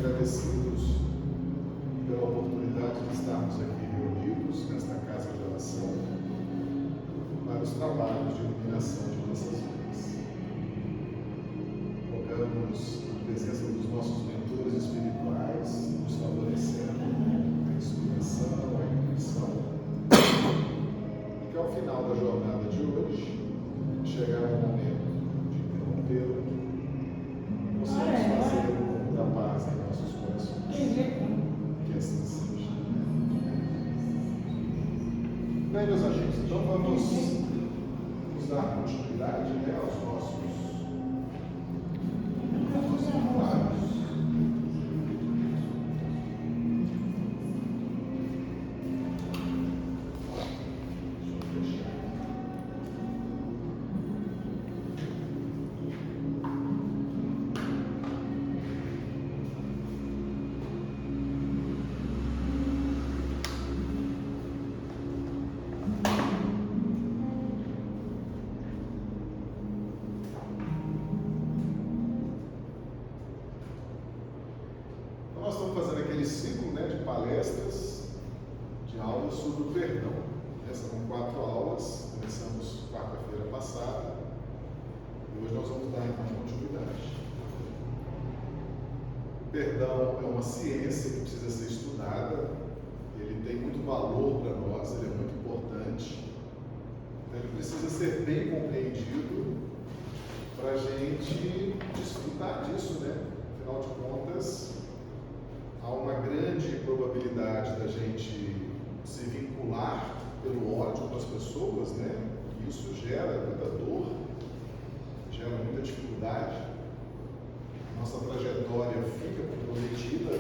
agradecidos pela oportunidade de estarmos aqui reunidos nesta casa de oração para os trabalhos de iluminação de nossas vidas. Rogamos a presença dos nossos mentores espirituais, nos favorecendo a inspiração, a intuição, e que ao final da jornada de hoje chegará o momento de interrompê-lo, possamos fazer o da paz em nossos corações. Que assim seja. Bem, meus agentes, então vamos nos dar continuidade aos nossos trabalhos. Nós estamos fazendo aquele ciclo de palestras, de aulas sobre o perdão. São 4 aulas, começamos quarta-feira passada e hoje nós vamos dar então continuidade. O perdão é uma ciência que precisa ser estudada, ele tem muito valor para nós, ele é muito importante, então ele precisa ser bem compreendido para a gente desfrutar disso, Afinal de contas, há uma grande probabilidade da gente se vincular pelo ódio com as pessoas, E isso gera muita dor, gera muita dificuldade. Nossa trajetória fica comprometida,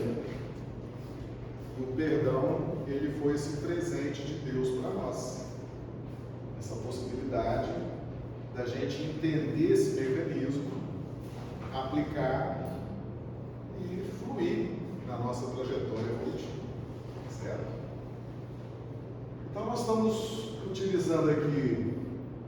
E o perdão, ele foi esse presente de Deus para nós. Essa possibilidade da gente entender esse mecanismo, aplicar e fluir na nossa trajetória evolutiva, certo? Então nós estamos utilizando aqui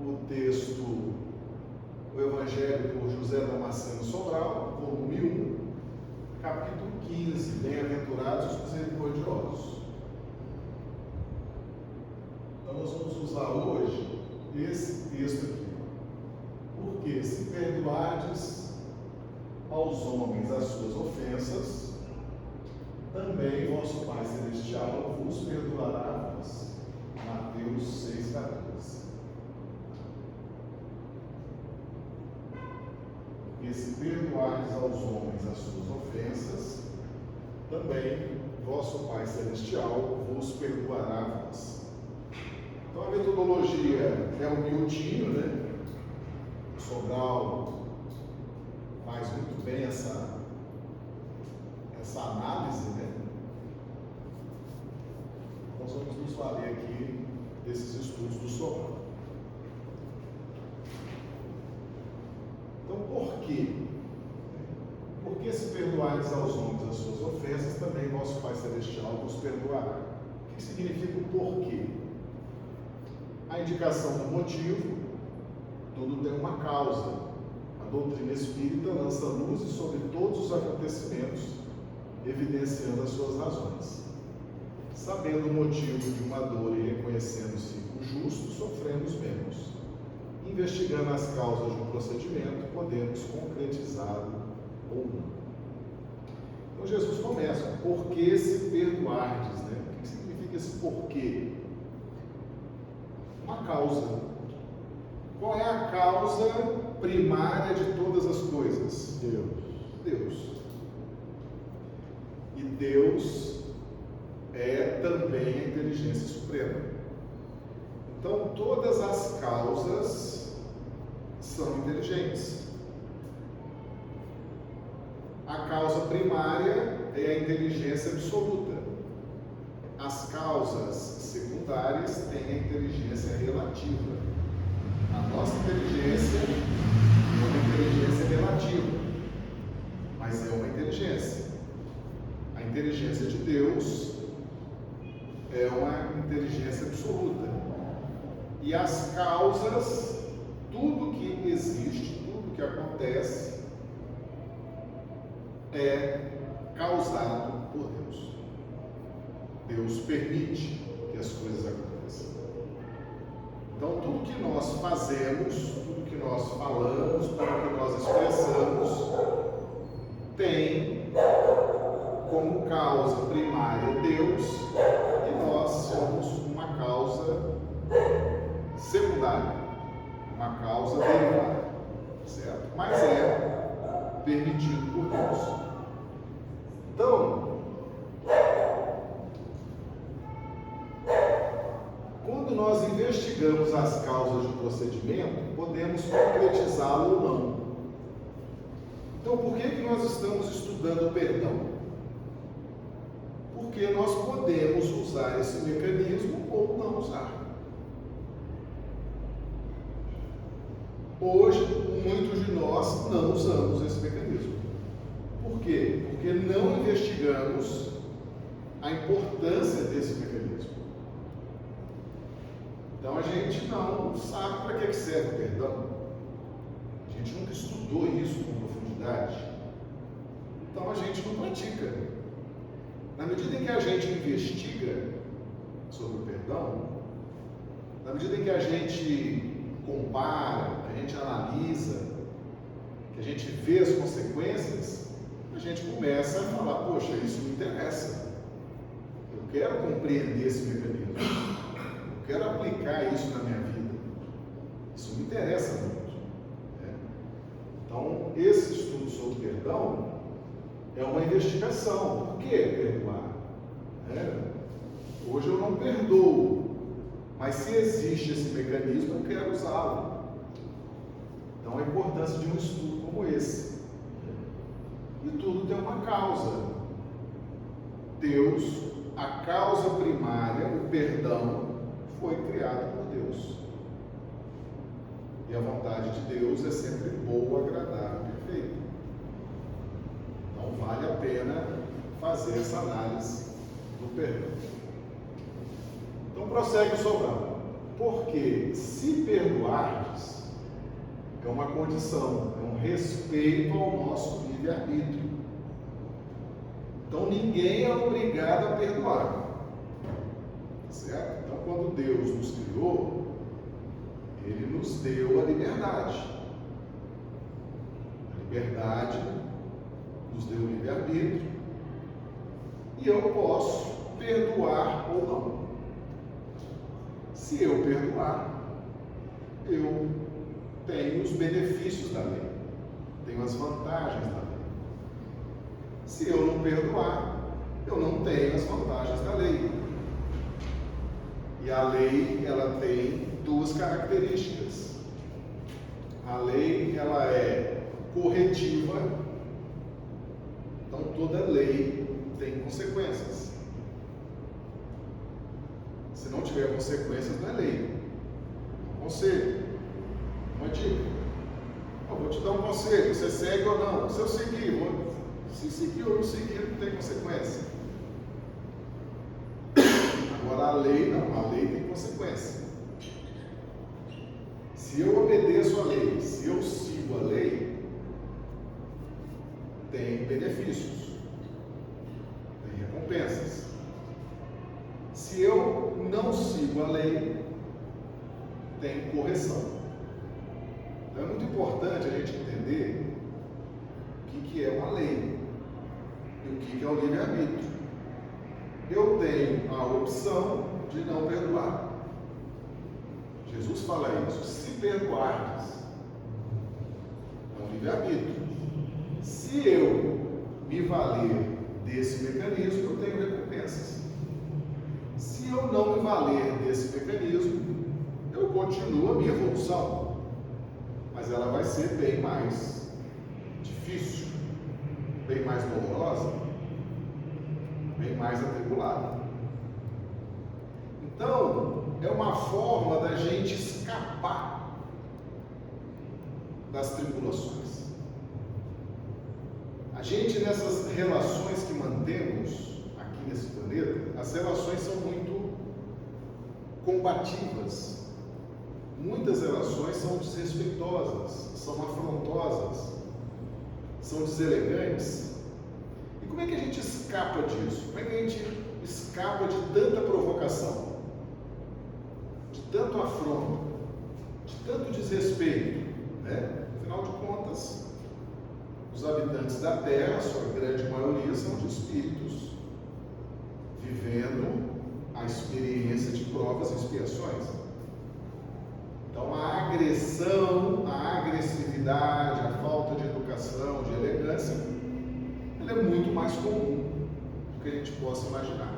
o texto, o Evangelho por José Damasceno Sobral, volume 1, capítulo 15, Bem-aventurados os misericordiosos. Então nós vamos usar hoje esse texto aqui. Porque se perdoardes aos homens as suas ofensas, também vosso Pai Celestial vos perdoará a vós. Mateus 6,14. Porque se perdoardes aos homens as suas ofensas, também vosso Pai Celestial vos perdoará a vós. Então a metodologia é humildinho, Sobral faz muito bem essa análise, Nós vamos nos valer aqui desses estudos do Sobral. Então, por quê? Porque se perdoardes aos homens as suas ofensas, também vosso Pai Celestial vos perdoará. O que significa o porquê? A indicação do motivo, tudo tem uma causa. A doutrina espírita lança luzes sobre todos os acontecimentos, evidenciando as suas razões. Sabendo o motivo de uma dor e reconhecendo-se o justo, sofremos menos. Investigando as causas de um procedimento, podemos concretizá-lo ou não. Então Jesus começa, por que se perdoardes? O que significa esse porquê? Uma causa. Qual é a causa primária de todas as coisas? Deus. E Deus é também a inteligência suprema. Então, todas as causas são inteligentes. A causa primária é a inteligência absoluta. As causas secundárias têm a inteligência relativa. A nossa inteligência é uma inteligência relativa, mas é uma inteligência. A inteligência de Deus é uma inteligência absoluta. E as causas, tudo que existe, tudo que acontece, é causado por Deus. Deus permite que as coisas aconteçam. Então, tudo que nós fazemos, tudo que nós falamos, tudo que nós expressamos, tem como causa primária Deus, e nós somos uma causa secundária, uma causa derivada, certo? Mas é permitido por Deus. Então, quando nós investigamos as causas de procedimento, podemos concretizá-lo ou não. Então, por que nós estamos estudando o perdão? Porque nós podemos usar esse mecanismo ou não usar. Hoje, muitos de nós não usamos esse mecanismo. Por quê? Porque não investigamos a importância desse mecanismo. Então, a gente não sabe para que serve o perdão. A gente nunca estudou isso com profundidade. Então, a gente não pratica. Na medida em que a gente investiga sobre o perdão, na medida em que a gente compara, que a gente analisa, que a gente vê as consequências, a gente começa a falar, poxa, isso me interessa. Eu quero compreender esse mecanismo. Eu quero aplicar isso na minha vida. Isso me interessa muito. Né? Então, esse estudo sobre perdão é uma investigação. Por que perdoar? Hoje eu não perdoo, mas se existe esse mecanismo, eu quero usá-lo. Então, a importância de um estudo como esse. E tudo tem uma causa. Deus, a causa primária, o perdão, foi criado por Deus. E a vontade de Deus é sempre boa, agradável e perfeita. Então, vale a pena fazer essa análise do perdão. Então, prossegue o Sobral. Porque se perdoardes, é uma condição, é um respeito ao nosso livre-arbítrio. Então, ninguém é obrigado a perdoar. Certo? Então, quando Deus nos criou, Ele nos deu a liberdade. A liberdade nos deu o livre-arbítrio. E eu posso perdoar ou não. Se eu perdoar, eu tenho os benefícios da lei, tenho as vantagens da lei. Se eu não perdoar, eu não tenho as vantagens da lei. E a lei, ela tem duas características. A lei, ela é corretiva. Então, toda lei tem consequências. Se não tiver consequências, não é lei. Um conselho, uma dica. Eu vou te dar um conselho, você segue ou não? Se eu seguir, se seguir ou não seguir, não tem consequência. Agora, a lei não, a lei tem consequência. Se eu obedeço a lei, se eu sigo a lei, tem benefícios, tem recompensas. Se eu não sigo a lei, tem correção. Então é muito importante a gente entender o que é uma lei e o que é o livre-arbítrio. Eu tenho a opção de não perdoar. Jesus fala isso, se perdoardes, é um livre-arbítrio. Se eu me valer desse mecanismo, eu tenho recompensas. Se eu não me valer desse mecanismo, eu continuo a minha evolução, mas ela vai ser bem mais difícil, bem mais dolorosa, bem mais atribulada. Então, é uma forma da gente escapar das tribulações. A gente, nessas relações que mantemos aqui nesse planeta, as relações são muito combativas. Muitas relações são desrespeitosas, são afrontosas, são deselegantes. E como é que a gente escapa disso? Como é que a gente escapa de tanta provocação, de tanto afronto, de tanto desrespeito, né? Afinal de contas, os habitantes da Terra, a sua grande maioria, são de espíritos vivendo a experiência de provas e expiações. Então, a agressão, a agressividade, a falta de educação, de elegância, ela é muito mais comum do que a gente possa imaginar.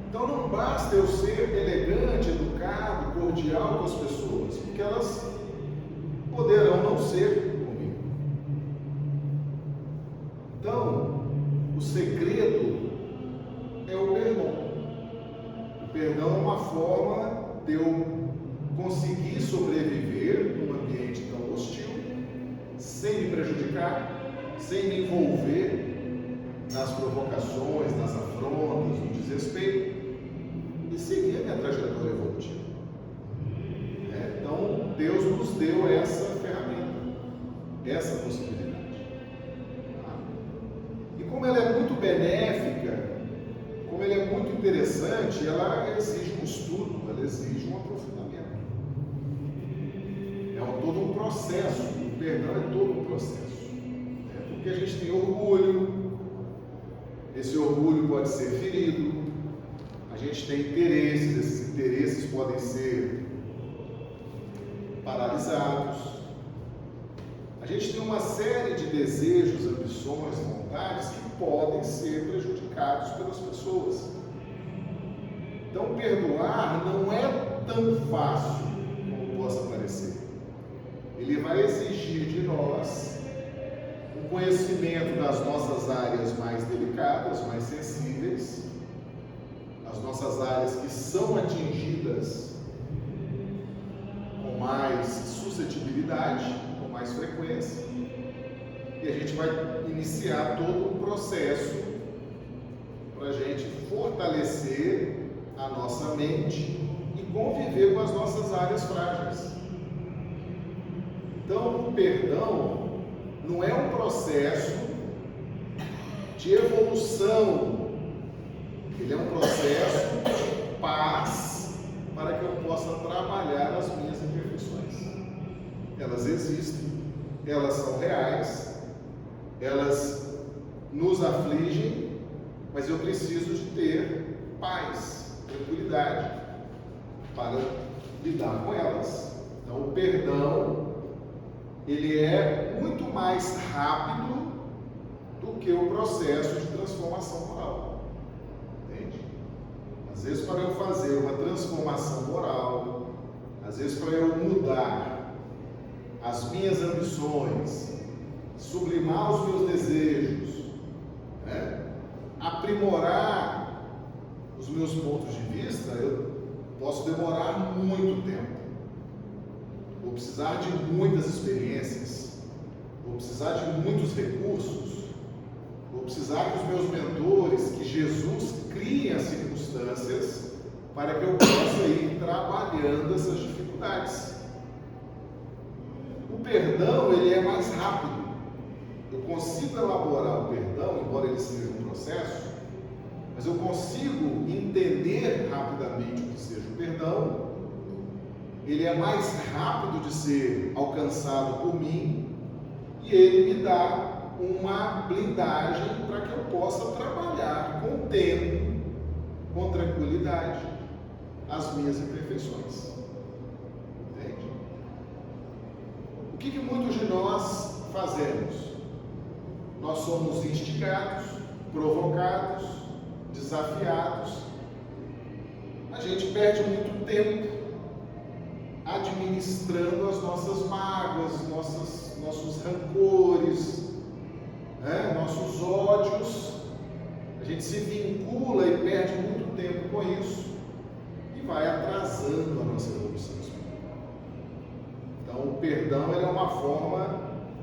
Então, não basta eu ser elegante, educado, cordial com as pessoas, porque elas poderão não ser comigo. Então, o segredo é o perdão. O perdão é uma forma de eu conseguir sobreviver num ambiente tão hostil, sem me prejudicar, sem me envolver nas provocações, nas afrontas, no desrespeito, e seguir a minha trajetória evolutiva. Então, Deus nos deu essa ferramenta, essa possibilidade. E como ela é muito benéfica, como ela é muito interessante, ela exige um estudo, ela exige um aprofundamento. É todo um processo, o perdão é todo um processo. Porque a gente tem orgulho, esse orgulho pode ser ferido, a gente tem interesses, esses interesses podem ser paralisados. A gente tem uma série de desejos, ambições, vontades que podem ser prejudicados pelas pessoas. Então, perdoar não é tão fácil como possa parecer. Ele vai exigir de nós um conhecimento das nossas áreas mais delicadas, mais sensíveis, as nossas áreas que são atingidas com mais suscetibilidade, com mais frequência, e a gente vai iniciar todo um processo para a gente fortalecer a nossa mente e conviver com as nossas áreas frágeis. Então, o perdão não é um processo de evolução, ele é um processo de paz para que eu possa trabalhar as minhas imperfeições. Elas existem, elas são reais, elas nos afligem, mas eu preciso de ter paz, tranquilidade para lidar com elas. Então, o perdão, ele é muito mais rápido do que o processo de transformação moral. Entende? Às vezes, para eu fazer uma transformação moral, às vezes para eu mudar as minhas ambições, sublimar os meus desejos, né? Aprimorar os meus pontos de vista, eu posso demorar muito tempo. Vou precisar de muitas experiências, vou precisar de muitos recursos, vou precisar que os meus mentores, que Jesus crie as circunstâncias para que eu possa ir trabalhando essas dificuldades. O perdão, ele é mais rápido. Eu consigo elaborar o perdão, embora ele seja um processo, mas eu consigo entender rapidamente o que seja o perdão. Ele é mais rápido de ser alcançado por mim e ele me dá uma blindagem para que eu possa trabalhar com tempo, com tranquilidade, as minhas imperfeições. Entende? O que muitos de nós fazemos? Nós somos instigados, provocados, desafiados. A gente perde muito tempo administrando as nossas mágoas, nossos rancores, né? Nossos ódios. A gente se vincula e perde muito tempo com isso e vai atrasando a nossa evolução espiritual. Então, o perdão, ele é uma forma,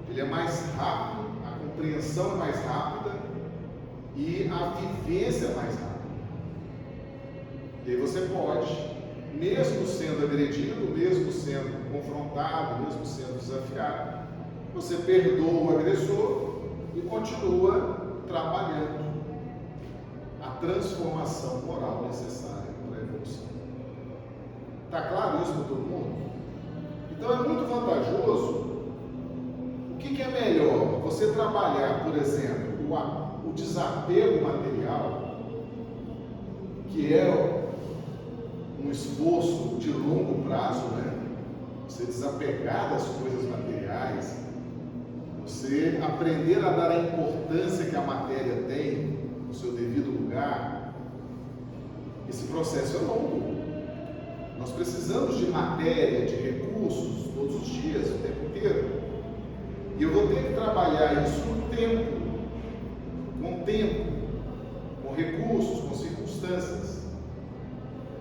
ele é mais rápido, a compreensão é mais rápida e a vivência é mais rápida. E aí você pode, mesmo sendo agredido, mesmo sendo confrontado, mesmo sendo desafiado, você perdoa o agressor continua trabalhando a transformação moral necessária para a evolução. Está claro isso para todo mundo? Então é muito vantajoso. O que é melhor? Você trabalhar, por exemplo, o desapego material, que é um esforço de longo prazo, né? Você desapegar das coisas materiais, você aprender a dar a importância que a matéria tem no seu devido lugar. Esse processo é longo. Nós precisamos de matéria, de recursos, todos os dias, o tempo inteiro. E eu vou ter que trabalhar isso com tempo, com recursos, com circunstâncias.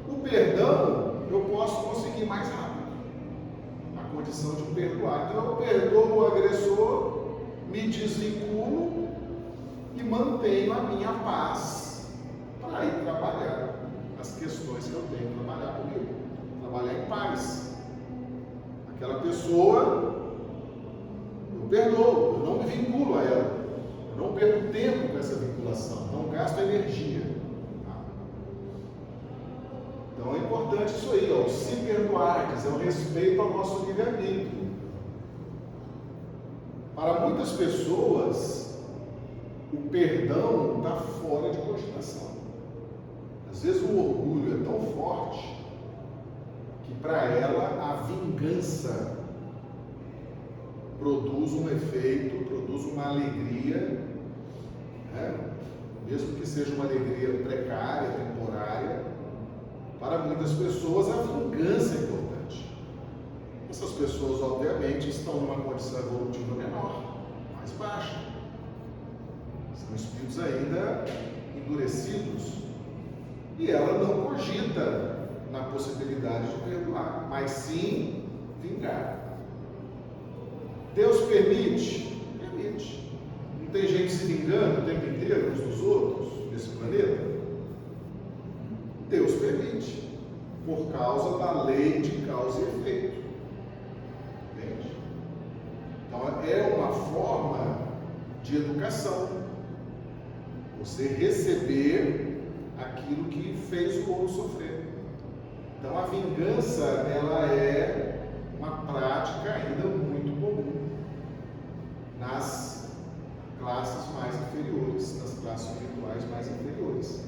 O perdão eu posso conseguir mais rápido. A condição de perdoar. Então eu perdoo o agressor, me desvinculo e mantenho a minha paz para ir trabalhar as questões que eu tenho que trabalhar comigo. Trabalhar em paz. Aquela pessoa, eu perdoo, eu não me vinculo a ela, eu não perco tempo com essa vinculação, não gasto energia. Então é importante isso aí, ó, o se perdoardes, é o respeito ao nosso livre-arbítrio. Para muitas pessoas, o perdão está fora de cogitação. Às vezes o orgulho é tão forte que para ela a vingança produz um efeito, produz uma alegria, né? Mesmo que seja uma alegria precária, temporária. Para muitas pessoas a vingança é importante. Essas pessoas obviamente estão numa condição evolutiva menor, mais baixa. São espíritos ainda endurecidos e ela não cogita na possibilidade de perdoar, mas sim vingar. Deus permite? Permite. Não tem gente se vingando o tempo inteiro uns dos outros nesse planeta? Deus permite, por causa da lei de causa e efeito. Entende? Então é uma forma de educação. Você receber aquilo que fez o outro sofrer. Então a vingança, ela é uma prática ainda muito comum nas classes mais inferiores, nas classes espirituais mais inferiores.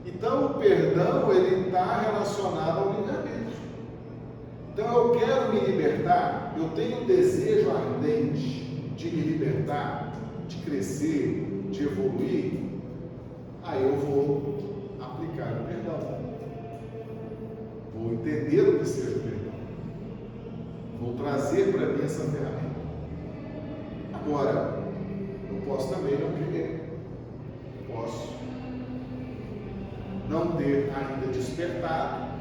Então o perdão, ele está relacionado ao livre-arbítrio. Então eu quero me libertar, eu tenho um desejo ardente de me libertar, de crescer, de evoluir, aí eu vou aplicar o perdão. Vou entender o que seja o perdão. Vou trazer para mim essa ferramenta. Agora, eu posso também não querer. Posso não ter ainda despertado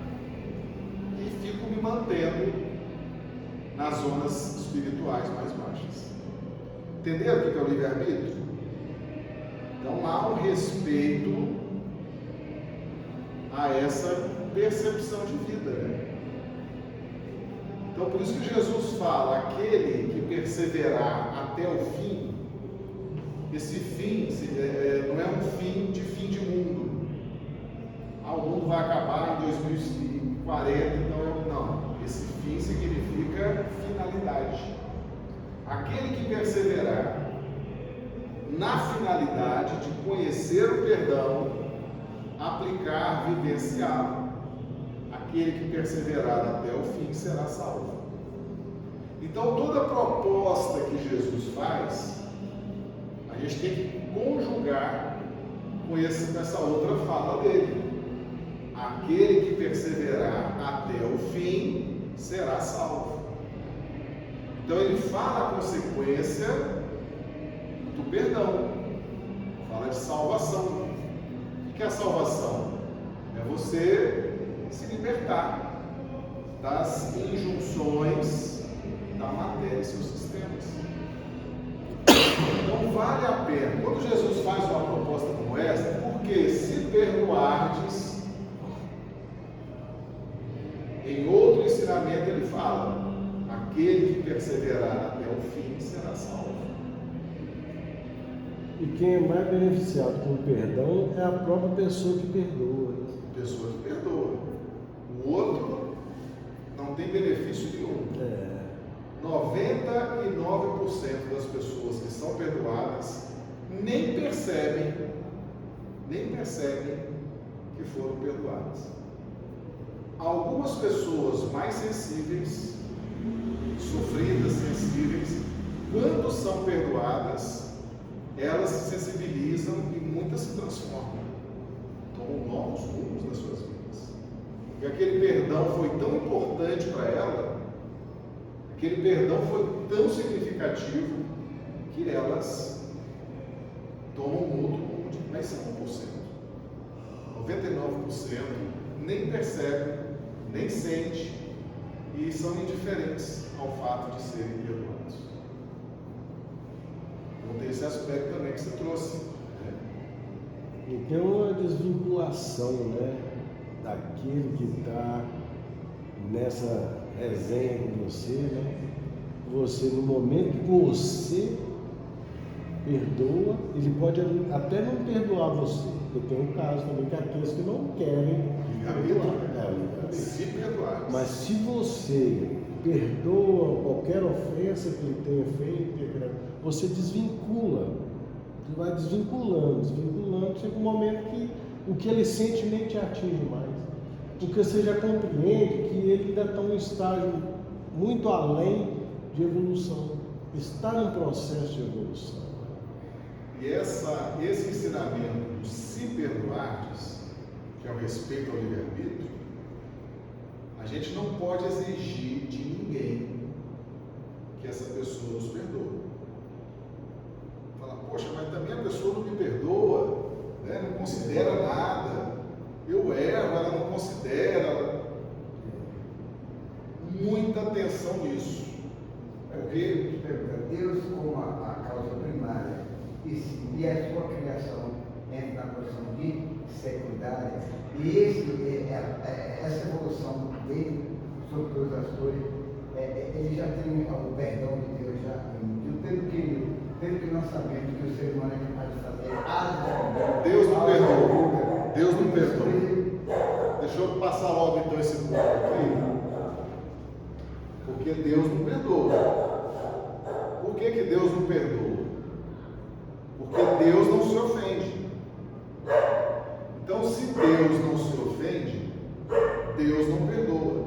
e fico me mantendo nas zonas espirituais mais baixas. Entenderam o que é o livre-arbítrio? Então há um respeito a essa percepção de vida, né? Então por isso que Jesus fala, aquele que perseverar até o fim, esse fim não é um fim de mundo. O mundo vai acabar em 2040, então não. Esse fim significa finalidade. Aquele que perseverar na finalidade de conhecer o perdão, aplicar, vivenciá-lo. Aquele que perseverar até o fim será salvo. Então toda proposta que Jesus faz, a gente tem que conjugar com essa outra fala dele. Aquele que perseverar até o fim será salvo. Então ele fala a consequência do perdão, fala de salvação. O que é a salvação? É você se libertar das injunções da matéria e seus sistemas. Então vale a pena. Quando Jesus faz uma proposta como essa, porque se perdoardes, em outro ensinamento ele fala, aquele que perseverar até o fim será salvo. E quem é mais beneficiado com o perdão é a própria pessoa que perdoa. Pessoa que perdoa. O outro não tem benefício nenhum. 99% das pessoas que são perdoadas nem percebem que foram perdoadas. Algumas pessoas mais sensíveis, sofridas, sensíveis, quando são perdoadas, elas se sensibilizam e muitas se transformam, tomam novos rumos nas suas vidas. E aquele perdão foi tão importante para ela, aquele perdão foi tão significativo, que elas tomam um outro rumo, mas são 1%. 99% nem percebe, nem sente e são indiferentes ao fato de serem perdoados. Então tem esse aspecto também que você trouxe. Né? E tem uma desvinculação, né, daquele que está nessa resenha com você, né? Você, no momento que você perdoa, ele pode até não perdoar você. Porque tem um caso também que aqueles que não querem perdoar. Se perdoar. Mas se você perdoa qualquer ofensa que ele tenha feito, você desvincula. Você vai desvinculando. Chega um momento que o que ele sente nem te atinge mais. Porque você já compreende que ele ainda está em um estágio muito além de evolução. Está num processo de evolução. E esse ensinamento do se perdoardes, que é o respeito ao livre-arbítrio, a gente não pode exigir de ninguém que essa pessoa nos perdoe. Fala, poxa, mas também a pessoa não me perdoa, né? Não considera nada, eu erro, ela não considera. Muita atenção nisso. Porque Deus como a causa primária e a sua criação entra na posição de secundária, e essa evolução dele sobre todas as coisas, ele já tem o perdão de Deus já, pelo que nós sabemos que o ser humano é capaz de fazer. Deus não perdoa. Deus não perdoa. Deixa eu passar logo então esse ponto aqui. Porque Deus não perdoa. Por que Deus não perdoa? Porque Deus não se ofende. Então, se Deus não se ofende, Deus não perdoa.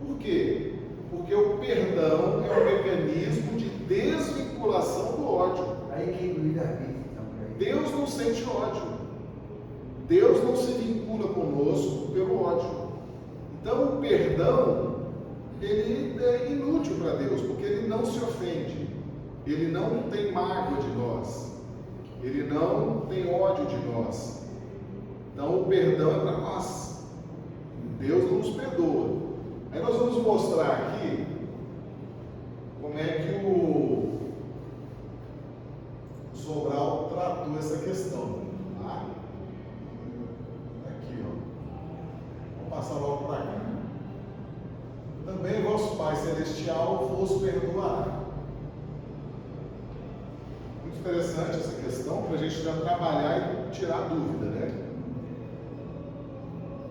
Por quê? Porque o perdão é um mecanismo de desvinculação do ódio. Aí que livre-arbítrio, então. Deus não sente ódio. Deus não se vincula conosco pelo ódio. Então, o perdão, ele é inútil para Deus, porque ele não se ofende. Ele não tem mágoa de nós. Ele não tem ódio de nós. Então, o perdão é para nós. Deus não nos perdoa. Aí nós vamos mostrar aqui como é que o Sobral tratou essa questão. Tá? Aqui, ó. Vamos passar logo para cá. Também vosso Pai Celestial vos perdoará. Muito interessante essa questão, para a gente já trabalhar e tirar dúvida, né?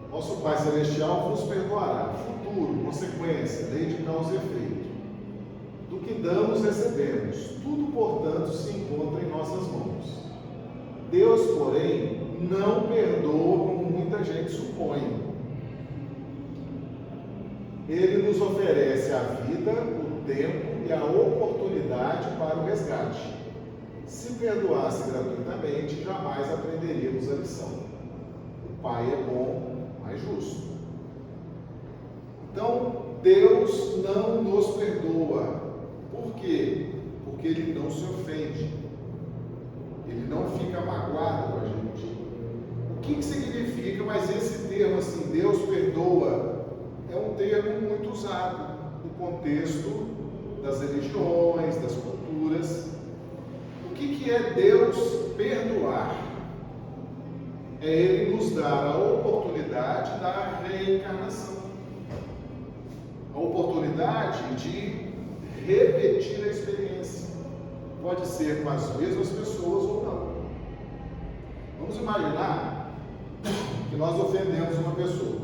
Vosso Pai Celestial vos perdoará. Futuro, consequência, lei de causa e efeito. Do que damos, recebemos. Tudo, portanto, se encontra em nossas mãos. Deus, porém, não perdoa como muita gente supõe. Ele nos oferece a vida, o tempo e a oportunidade para o resgate. Se perdoasse gratuitamente, jamais aprenderíamos a lição. O Pai é bom, mas justo. Então, Deus não nos perdoa. Por quê? Porque Ele não se ofende. Ele não fica magoado com a gente. O que significa, mas esse termo assim, Deus perdoa, é um termo muito usado no contexto das religiões, das culturas. O que é Deus perdoar? É Ele nos dar a oportunidade da reencarnação. A oportunidade de repetir a experiência. pode ser com as mesmas pessoas ou não. Vamos imaginar que nós ofendemos uma pessoa.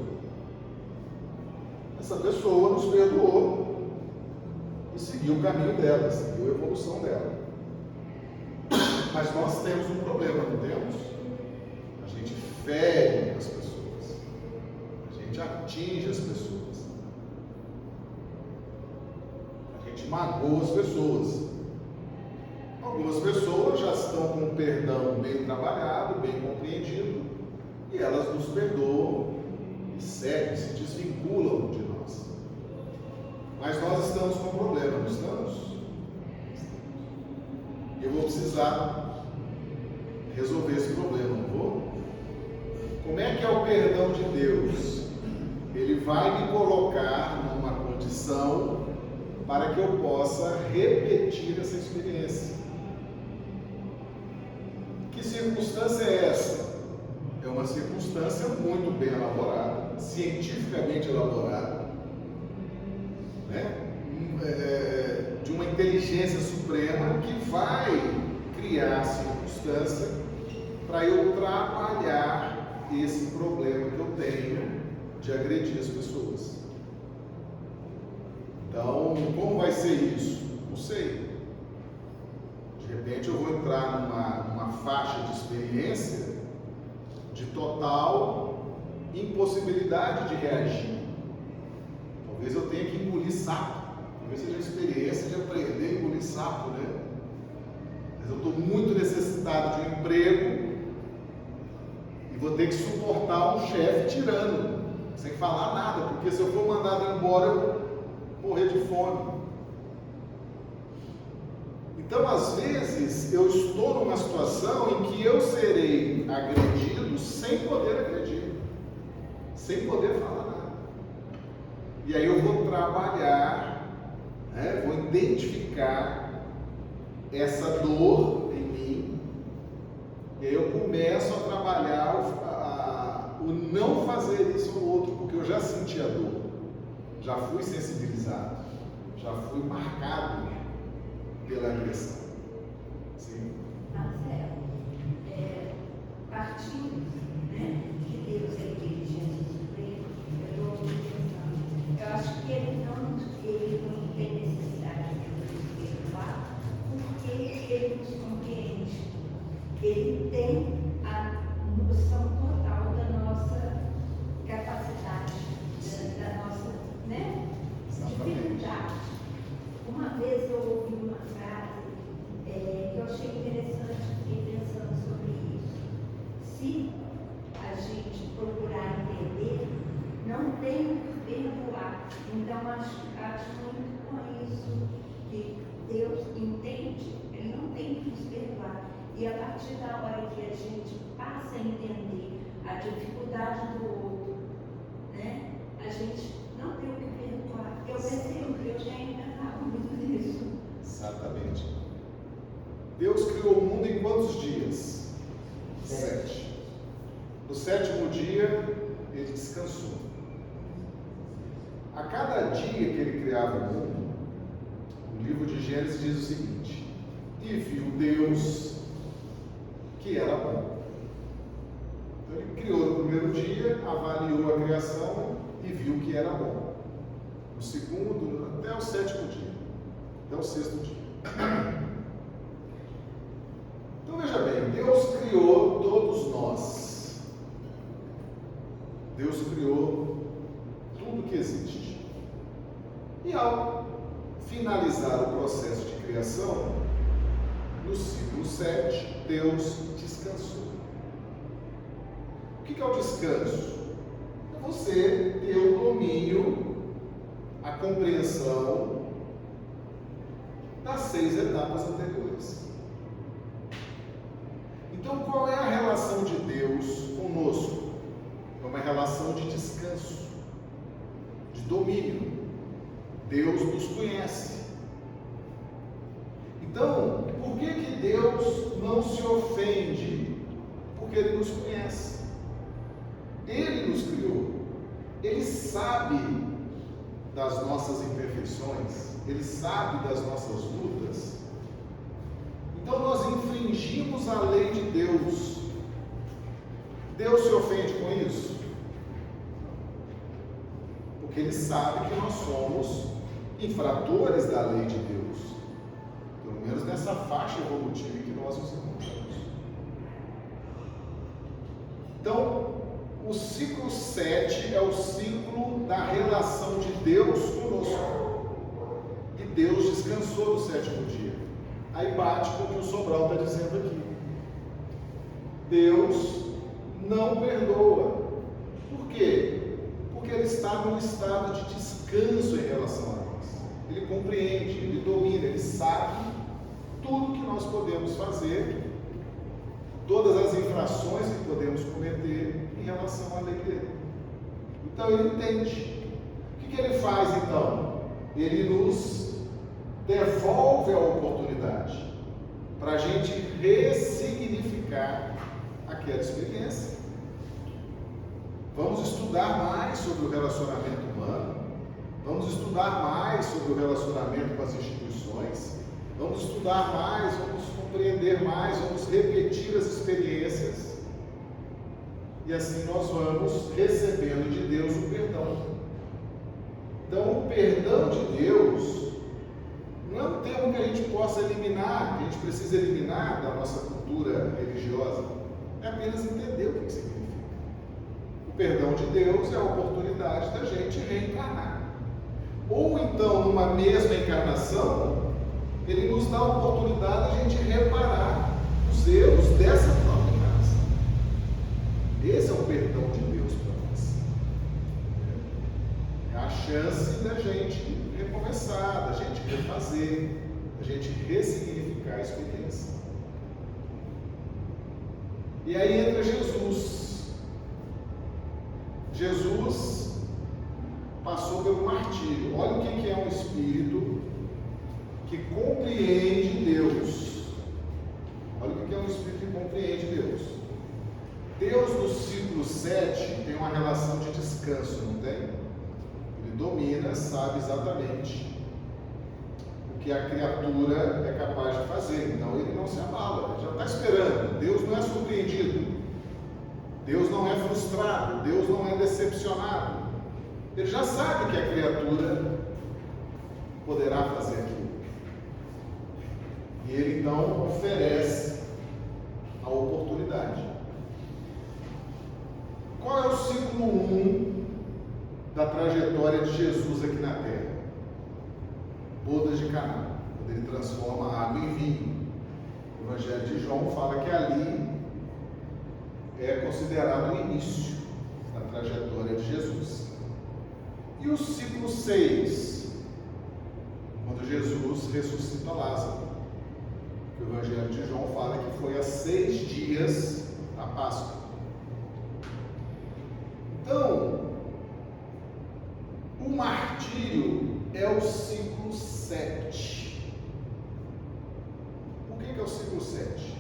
Essa pessoa nos perdoou e seguiu o caminho dela, seguiu a evolução dela. Mas nós temos um problema, não temos? A gente fere as pessoas, a gente atinge as pessoas, a gente magoa as pessoas. Algumas pessoas já estão com o perdão bem trabalhado, bem compreendido, e elas nos perdoam e seguem, se desvinculam de nós. Mas nós estamos com um problema, não estamos? Eu vou precisar resolver esse problema, não vou? Como é que é o perdão de Deus? Ele vai me colocar numa condição para que eu possa repetir essa experiência. Que circunstância é essa? É uma circunstância muito bem elaborada, cientificamente elaborada, né? De uma inteligência suprema que vai criar a circunstância para eu trabalhar esse problema que eu tenho de agredir as pessoas. Então, como vai ser isso? Não sei. De repente eu vou entrar numa faixa de experiência de total impossibilidade de reagir. Talvez eu tenha que engolir sapo. Talvez seja a experiência de aprender a engolir sapo, né? Mas eu estou muito necessitado de um emprego e vou ter que suportar um chefe tirano, sem falar nada, porque se eu for mandado embora eu vou morrer de fome. Então, às vezes, eu estou numa situação em que eu serei agredido sem poder agredir, sem poder falar nada. E aí eu vou trabalhar, né, vou identificar essa dor em mim, e aí eu começo a trabalhar o não fazer isso ao outro, porque eu já senti a dor, já fui sensibilizado, já fui marcado pela agressão. Sim. Marcelo, partindo, né, que Deus é inteligente e supremo, eu estou pensando, eu acho que ele não tem necessidade de nos perdoar, porque ele nos compreende. Ele tem a noção total da nossa capacidade, da nossa, né, dificuldade. Uma vez eu ouvi uma frase que eu achei interessante, fiquei pensando sobre isso. Se a gente procurar entender, não tem o que perdoar. Então, acho muito com isso que Deus entende, Ele não tem que nos perdoar. E a partir da hora que a gente passa a entender a dificuldade do outro, né, a gente não tem o que perdoar. Eu tenho pensado muito nisso. Exatamente. Deus criou o mundo em quantos dias? 7. No 7º dia, ele descansou. A cada dia que ele criava o mundo, o livro de Gênesis diz o seguinte: e viu Deus que era bom. Então ele criou no primeiro dia, avaliou a criação e viu que era bom. No segundo, até o 7º dia, até o 6º dia. Então veja bem, Deus criou todos nós. Deus criou tudo que existe. E ao finalizar o processo de criação, no ciclo 7, Deus descansou. O que é o descanso? É você ter o domínio, a compreensão das 6 etapas anteriores. Então, qual é a relação de Deus conosco? É uma relação de descanso, de domínio. Deus nos conhece. Então, por que Deus não se ofende? Porque Ele nos conhece. Ele nos criou. Ele sabe das nossas imperfeições. Ele sabe das nossas lutas. Então nós infringimos a lei de Deus. Deus se ofende com isso? Porque Ele sabe que nós somos infratores da lei de Deus. Pelo menos nessa faixa evolutiva em que nós nos encontramos. Então, o ciclo 7 é o ciclo da relação de Deus conosco. E Deus descansou no 7º dia. Aí bate com o que o Sobral está dizendo aqui. Deus não perdoa. Por quê? Porque Ele está num estado de descanso em relação a nós. Ele compreende, Ele domina, Ele sabe tudo que nós podemos fazer, todas as infrações que podemos cometer em relação à lei dele. Então Ele entende. O que Ele faz então? Ele nos devolve a oportunidade para a gente ressignificar aquela experiência. Vamos estudar mais sobre o relacionamento humano, vamos estudar mais sobre o relacionamento com as instituições, vamos estudar mais, vamos compreender mais, vamos repetir as experiências, e assim nós vamos recebendo de Deus o perdão. Então, o perdão de Deus não é um termo que a gente possa eliminar, que a gente precisa eliminar da nossa cultura religiosa. É apenas entender o que significa. O perdão de Deus é a oportunidade da gente reencarnar. Ou então, numa mesma encarnação, Ele nos dá a oportunidade de a gente reparar os erros dessa própria encarnação. Esse é o perdão de Deus para nós. É a chance da gente recomeçar, da gente refazer, da gente ressignificar a experiência. E aí entra Jesus. Jesus passou pelo martírio. Olha o que é um espírito que compreende Deus. Olha o que é um espírito que compreende Deus. Deus no ciclo 7 tem uma relação de descanso, não tem? Ele domina, sabe exatamente o que a criatura é capaz de fazer. Então ele não se abala, ele já está esperando. Deus não é surpreendido. Deus não é frustrado. Deus não é decepcionado. Ele já sabe que a criatura poderá fazer aquilo. E ele então oferece a oportunidade. Qual é o ciclo 1 da trajetória de Jesus aqui na Terra? Bodas de Caná, quando ele transforma a água em vinho. O Evangelho de João fala que ali é considerado o início da trajetória de Jesus. E o ciclo 6, quando Jesus ressuscita Lázaro. O Evangelho de João fala que foi há 6 dias da Páscoa. Então, o martírio é o ciclo 7. Por que é o ciclo 7?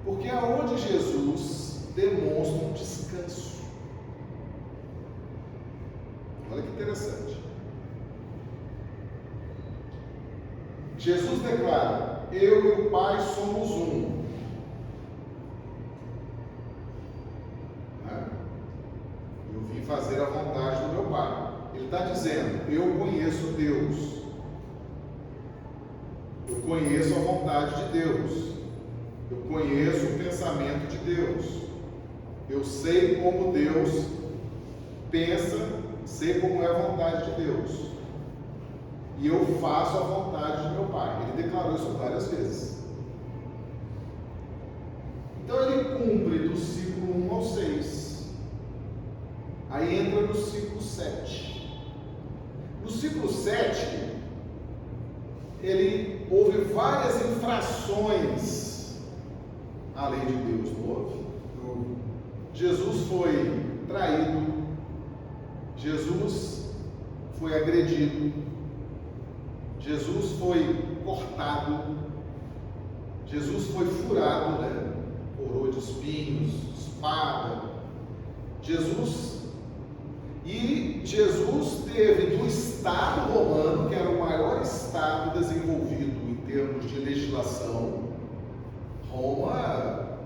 Porque é onde Jesus demonstra um descanso. Olha que interessante. Jesus declara: eu e o Pai somos um. Eu vim fazer a vontade do meu Pai. Ele está dizendo: eu conheço Deus. Eu conheço a vontade de Deus. Eu conheço o pensamento de Deus. Eu sei como Deus pensa, sei como é a vontade de Deus. E eu faço a vontade de meu Pai. Ele declarou isso várias vezes. Então ele cumpre do ciclo 1 ao 6. Aí entra no ciclo 7. No ciclo 7, houve várias infrações à lei de Deus, não houve? Jesus foi traído, Jesus foi agredido, Jesus foi cortado, Jesus foi furado, coroa de espinhos, espada. Jesus teve do Estado romano, que era o maior Estado desenvolvido em termos de legislação, Roma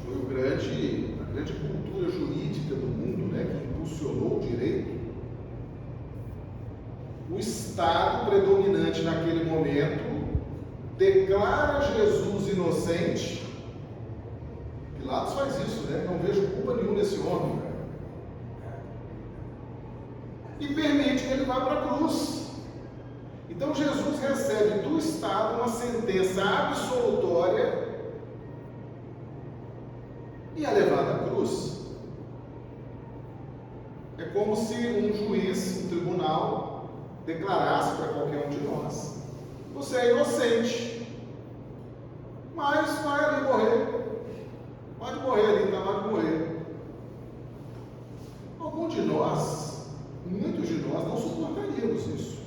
foi a grande cultura jurídica do mundo, né, que impulsionou o direito. O Estado predominante naquele momento declara Jesus inocente. Pilatos faz isso, né? Não vejo culpa nenhuma nesse homem. E permite que ele vá para a cruz. Então Jesus recebe do Estado uma sentença absolutória e é levado à cruz. É como se um juiz, um tribunal, declarasse para qualquer um de nós: você é inocente, mas vai ali morrer. Pode morrer ali, está lá de morrer. Alguns de nós, muitos de nós, não suportaríamos isso.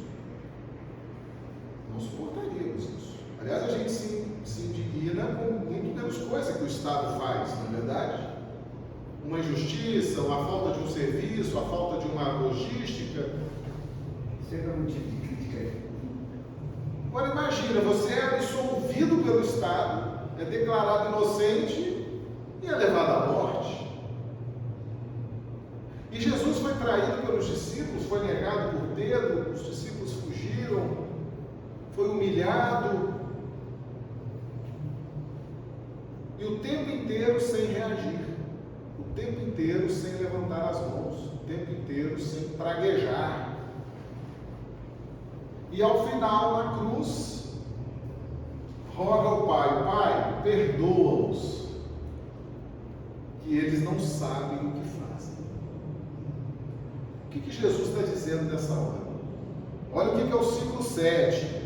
Não suportaríamos isso. Aliás, a gente se indigna com muito menos coisa que o Estado faz, não é verdade? Uma injustiça, uma falta de um serviço, a falta de uma logística. Sempre é um tipo de crítica. Agora imagina, você é absolvido pelo Estado, é declarado inocente e é levado à morte. E Jesus foi traído pelos discípulos, foi negado por Pedro, os discípulos fugiram, foi humilhado. E o tempo inteiro sem reagir, o tempo inteiro sem levantar as mãos, o tempo inteiro sem praguejar. E ao final, na cruz, roga ao Pai: Pai, perdoa-os, que eles não sabem o que fazem. O que Jesus está dizendo nessa hora? Olha o que é o ciclo 7.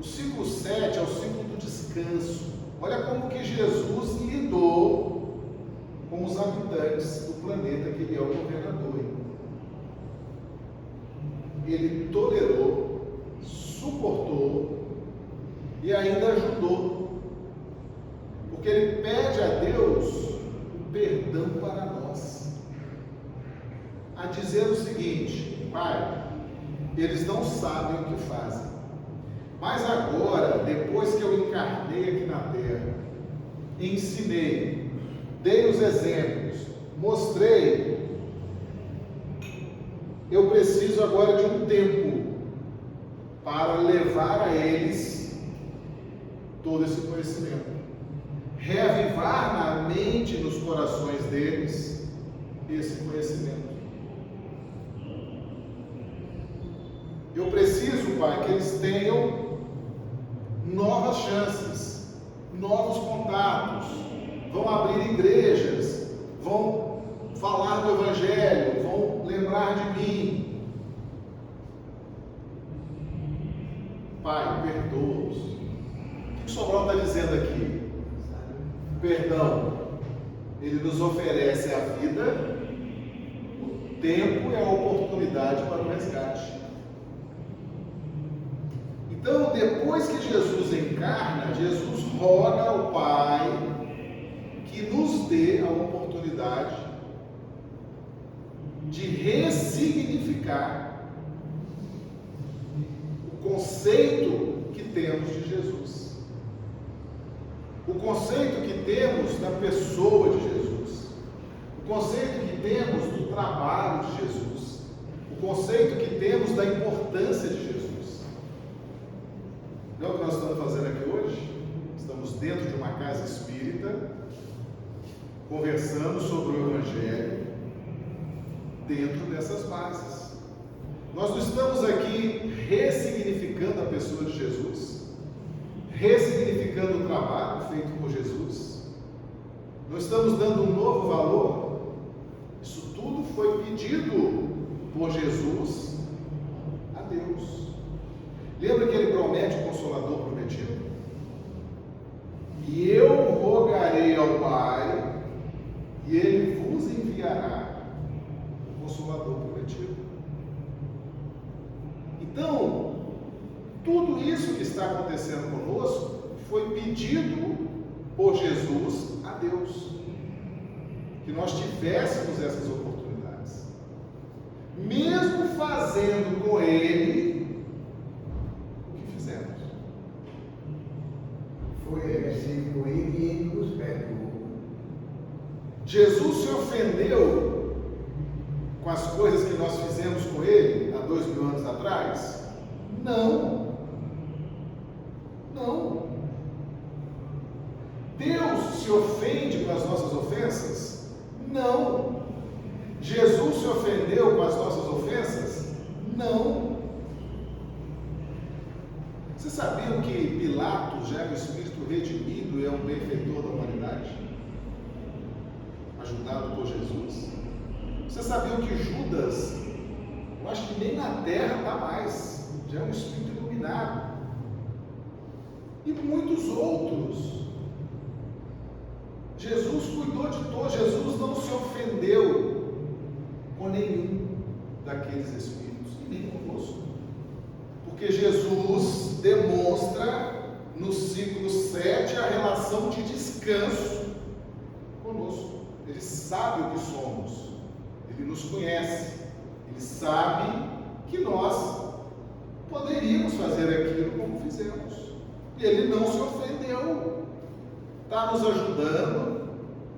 O ciclo 7 é o ciclo do descanso. Olha como que Jesus lidou com os habitantes do planeta que ele é o governador. Ele tolerou, suportou e ainda ajudou. Porque ele pede a Deus o perdão para nós. A dizer o seguinte: Pai, eles não sabem o que fazem. Mas agora, depois que eu encarnei aqui na Terra, ensinei, dei os exemplos, mostrei, eu preciso agora de um tempo para levar a eles todo esse conhecimento, reavivar na mente, nos corações deles, esse conhecimento. Eu preciso, Pai, que eles tenham novas chances, novos contatos, vão abrir igrejas, vão falar do Evangelho, vão lembrar de mim. Pai, perdoa-os. O que Sobral está dizendo aqui? Perdão. Ele nos oferece a vida, o tempo e a oportunidade para o resgate. Então, depois que Jesus encarna, Jesus roga ao Pai que nos dê a oportunidade de ressignificar o conceito que temos de Jesus, o conceito que temos da pessoa de Jesus, o conceito que temos do trabalho de Jesus, o conceito que temos da importância de Jesus. Não é o que nós estamos fazendo aqui hoje? Estamos dentro de uma casa espírita, conversando sobre o Evangelho, dentro dessas bases. Nós não estamos aqui ressignificando a pessoa de Jesus, ressignificando o trabalho feito por Jesus, não estamos dando um novo valor. Isso tudo foi pedido por Jesus a Deus. Lembra que ele promete o Consolador prometido? E eu rogarei ao Pai, e ele vos enviará o Consolador prometido. Então, tudo isso que está acontecendo conosco foi pedido por Jesus a Deus, que nós tivéssemos essas oportunidades, mesmo fazendo com ele o que fizemos. acontecido com ele e ele nos perdoou. Jesus se ofendeu com as coisas que nós fizemos com ele há 2000 anos atrás? Não. Não. Deus se ofende com as nossas ofensas? Não. Jesus se ofendeu com as nossas ofensas? Não. Vocês sabiam que Pilatos já é um espírito redimido e é um benfeitor da humanidade? Ajudado por Jesus? Vocês sabiam que Judas, eu acho que nem na terra está mais, já é um espírito iluminado? E muitos outros. Jesus cuidou de todos, Jesus não se ofendeu com nenhum daqueles espíritos, e nem conosco. Porque Jesus demonstra no ciclo 7 a relação de descanso conosco. Ele sabe o que somos, ele nos conhece, ele sabe que nós poderíamos fazer aquilo como fizemos. E ele não se ofendeu, está nos ajudando,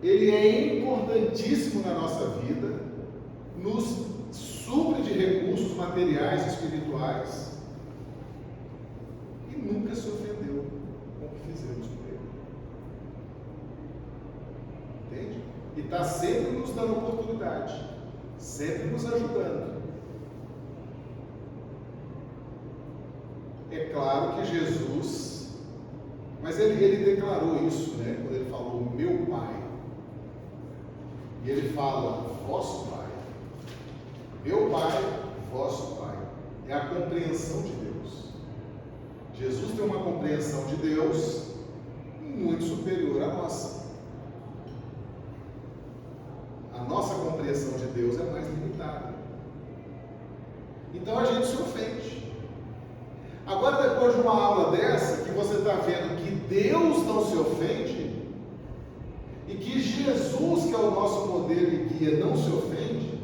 ele é importantíssimo na nossa vida, nos supre de recursos materiais e espirituais e nunca se ofendeu com o que fizemos com ele. Entende? E está sempre nos dando oportunidade, sempre nos ajudando. É claro que Jesus, mas ele declarou isso, né? Quando ele falou meu Pai, e ele fala vosso Pai, meu Pai, vosso Pai, é a compreensão de Deus. Jesus tem uma compreensão de Deus muito superior à nossa. A nossa compreensão de Deus é mais limitada. Então a gente se ofende. Agora, depois de uma aula dessa, que você está vendo que Deus não se ofende, e que Jesus, que é o nosso modelo e guia, não se ofende,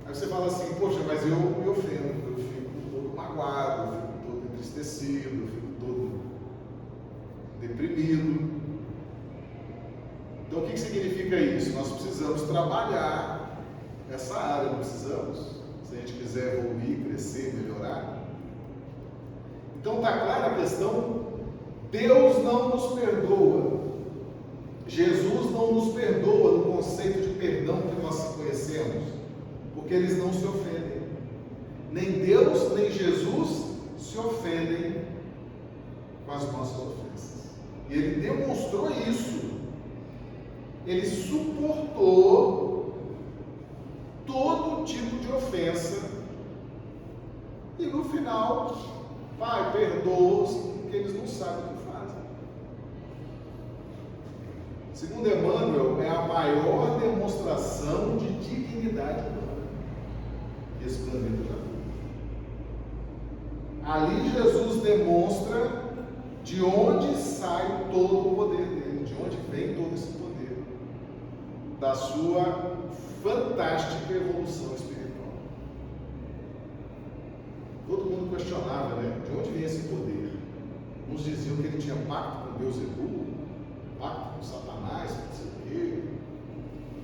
aí você fala assim, poxa, mas eu me ofendo, eu fico todo magoado, eu fico todo entristecido, eu fico todo deprimido. Então o que significa isso? Nós precisamos trabalhar essa área, não precisamos? Se a gente quiser evoluir, crescer, melhorar. Então está clara a questão, Deus não nos perdoa, Jesus não nos perdoa no conceito de perdão que nós conhecemos, porque eles não se ofendem, nem Deus nem Jesus se ofendem com as nossas ofensas, e Ele demonstrou isso, Ele suportou todo tipo de ofensa, e no final, Pai, perdoa-os, porque eles não sabem o que fazem. Segundo Emmanuel, é a maior demonstração de dignidade humana que esse planeta já viu. Ali Jesus demonstra de onde sai todo o poder dele, de onde vem todo esse poder, da sua fantástica evolução espiritual. Todo mundo questionava, né? De onde vem esse poder? Uns diziam que ele tinha pacto com Beelzebub, pacto com Satanás, não sei o quê.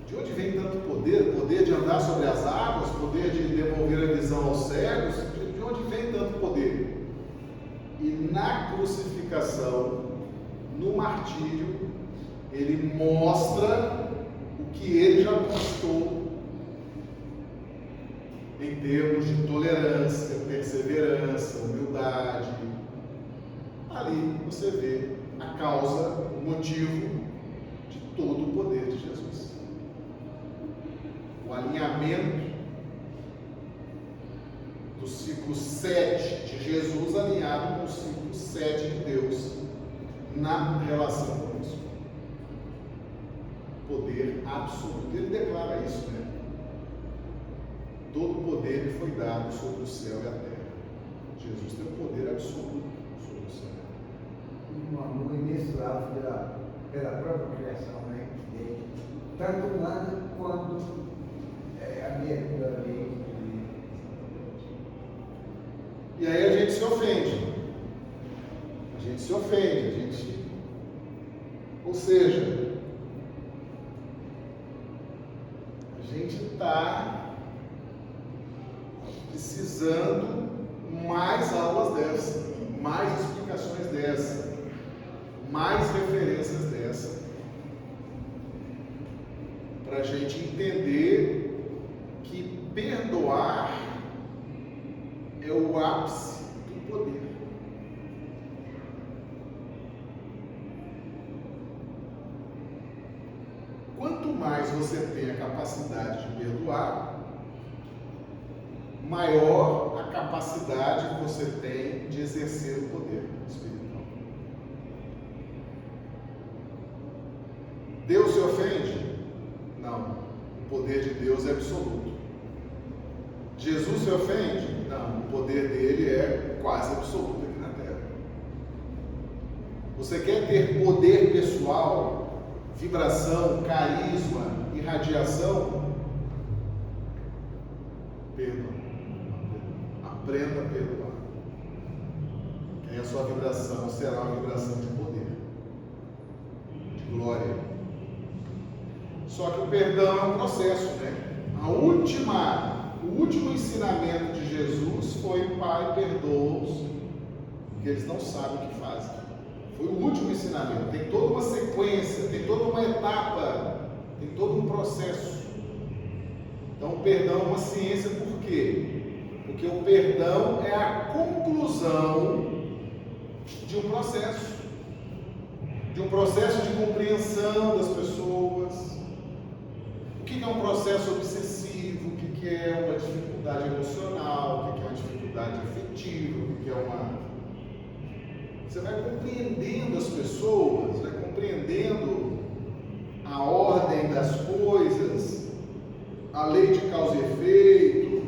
De onde vem tanto poder? Poder de andar sobre as águas, poder de devolver a visão aos cegos? De onde vem tanto poder? E na crucificação, no martírio, ele mostra o que ele já conquistou em termos de tolerância, perseverança, humildade. Ali você vê a causa, o motivo de todo o poder de Jesus. O alinhamento do ciclo 7 de Jesus alinhado com o ciclo 7 de Deus na relação conosco. Poder absoluto. Ele declara isso, né? Todo o poder lhe foi dado sobre o céu e a terra. Jesus tem o poder absoluto sobre o céu. Um amor imensurável pela própria criação, né? Dele, tanto humana quanto ambientalmente. E aí a gente se ofende. A gente Ou seja, a gente está precisando mais aulas dessa, mais explicações dessa, mais referências dessa, para a gente entender que perdoar é o ápice do poder. Quanto mais você tem a capacidade de perdoar, maior a capacidade que você tem de exercer o poder espiritual. Deus se ofende? Não. O poder de Deus é absoluto. Jesus se ofende? Não. O poder dele é quase absoluto aqui na Terra. Você quer ter poder pessoal, vibração, carisma, irradiação? Perdoa. Aprenda a perdoar. Que aí a sua vibração será uma vibração de poder, de glória. Só que o perdão é um processo, né? O último ensinamento de Jesus foi: Pai, perdoa-os, porque eles não sabem o que fazem. Foi o último ensinamento. Tem toda uma sequência, tem toda uma etapa, tem todo um processo. Então o perdão é uma ciência, por quê? Porque o perdão é a conclusão de um processo de compreensão das pessoas. O que é um processo obsessivo? O que é uma dificuldade emocional? O que é uma dificuldade afetiva? O que é uma... Você vai compreendendo as pessoas, vai compreendendo a ordem das coisas, a lei de causa e efeito.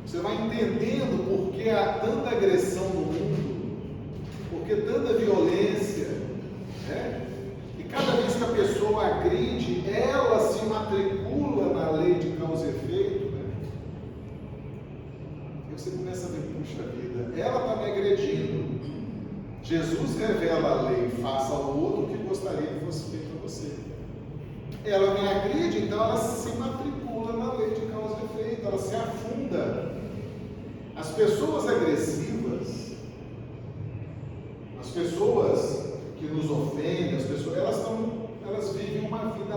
Você vai entendendo por que há tanta agressão no mundo, por que tanta violência, né? E cada vez que a pessoa agride, ela se matricula na lei de causa e efeito, né? E você começa a ver, puxa vida, ela está me agredindo. Jesus revela a lei: faça ao outro o que gostaria que fosse feito a você. Ela me agride, então ela se matricula na lei de causa e efeito, ela se afunda. As pessoas agressivas, as pessoas que nos ofendem, elas vivem uma vida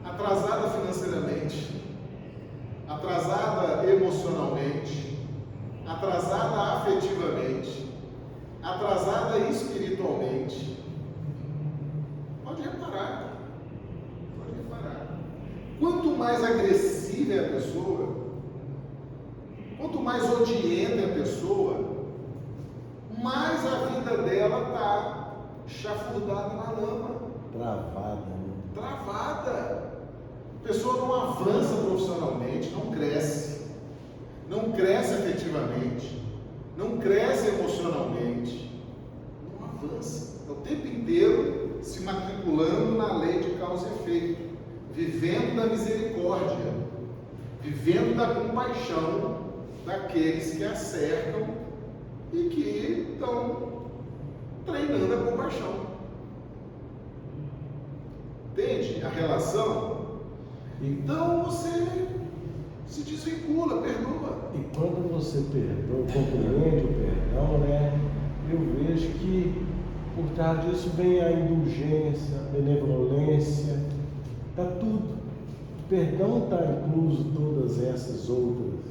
atrasada financeiramente, atrasada emocionalmente, atrasada afetivamente, atrasada espiritualmente. Pode reparar. Quanto mais agressiva é a pessoa, quanto mais odienta é a pessoa, mais a vida dela está chafurdada na lama. Travada. A pessoa não avança profissionalmente, não cresce afetivamente, não cresce emocionalmente, não avança. É o tempo inteiro se matriculando na lei de causa e efeito, vivendo da misericórdia, vivendo da compaixão daqueles que a cercam e que estão treinando a compaixão. Entende a relação? Então você se desvincula, perdoa. E quando você perdoa, compreende o perdão, né? Eu vejo que por trás disso vem a indulgência, a benevolência, está tudo. O perdão está incluso todas essas outras.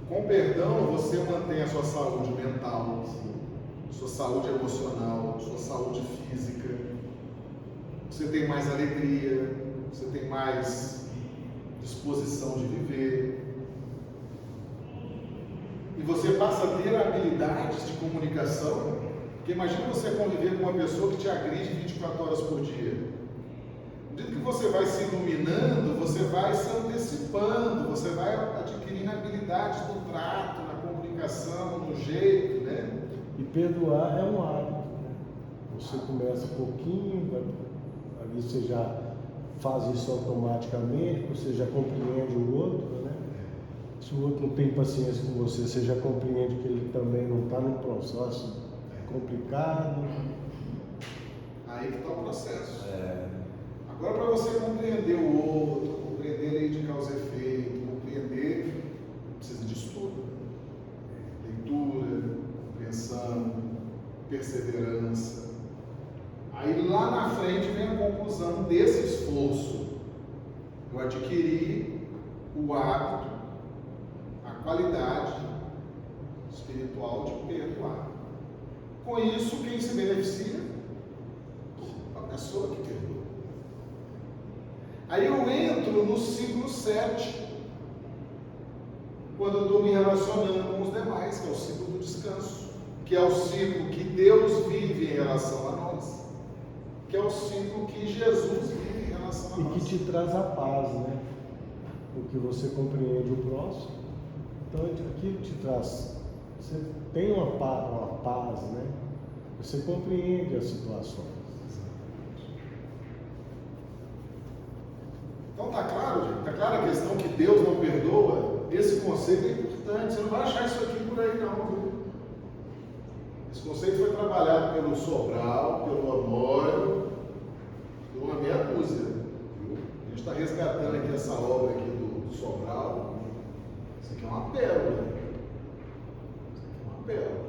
Com perdão, você mantém a sua saúde mental, sua saúde emocional, sua saúde física. Você tem mais alegria, você tem mais disposição de viver. E você passa a ter habilidades de comunicação, porque imagina você conviver com uma pessoa que te agride 24 horas por dia. No dia que você vai se iluminando, você vai se antecipando, você vai adquirindo habilidades no trato, na comunicação, no jeito, né? E perdoar é um hábito, né? Você começa um pouquinho, ali você já faz isso automaticamente, você já compreende o outro, né? Se o outro não tem paciência com você, você já compreende que ele também não está num processo complicado. Aí que está o processo. É. Agora, para você compreender o outro, compreender a lei de causa e efeito, compreender, precisa de estudo, leitura, compreensão, perseverança. Aí lá na frente vem a conclusão desse esforço. Eu adquiri o hábito, a qualidade espiritual de perdoar. Com isso, quem se beneficia? A pessoa que perdoa. Aí eu entro no ciclo 7, quando eu estou me relacionando com os demais, que é o ciclo do descanso, que é o ciclo que Deus vive em relação a nós, que é o ciclo que Jesus vive em relação a E nós. que te traz a paz, né? Porque você compreende o próximo, então aquilo te traz. Você tem uma paz, né? Você compreende as situações. Então tá claro, gente? Tá clara a questão que Deus não perdoa? Esse conceito é importante. Você não vai achar isso aqui por aí não, viu? Esse conceito foi trabalhado pelo Sobral, pelo Honório, por uma meia dúzia. Viu? A gente está resgatando aqui essa obra aqui do Sobral. Isso aqui é uma pérola. Isso aqui é uma pérola.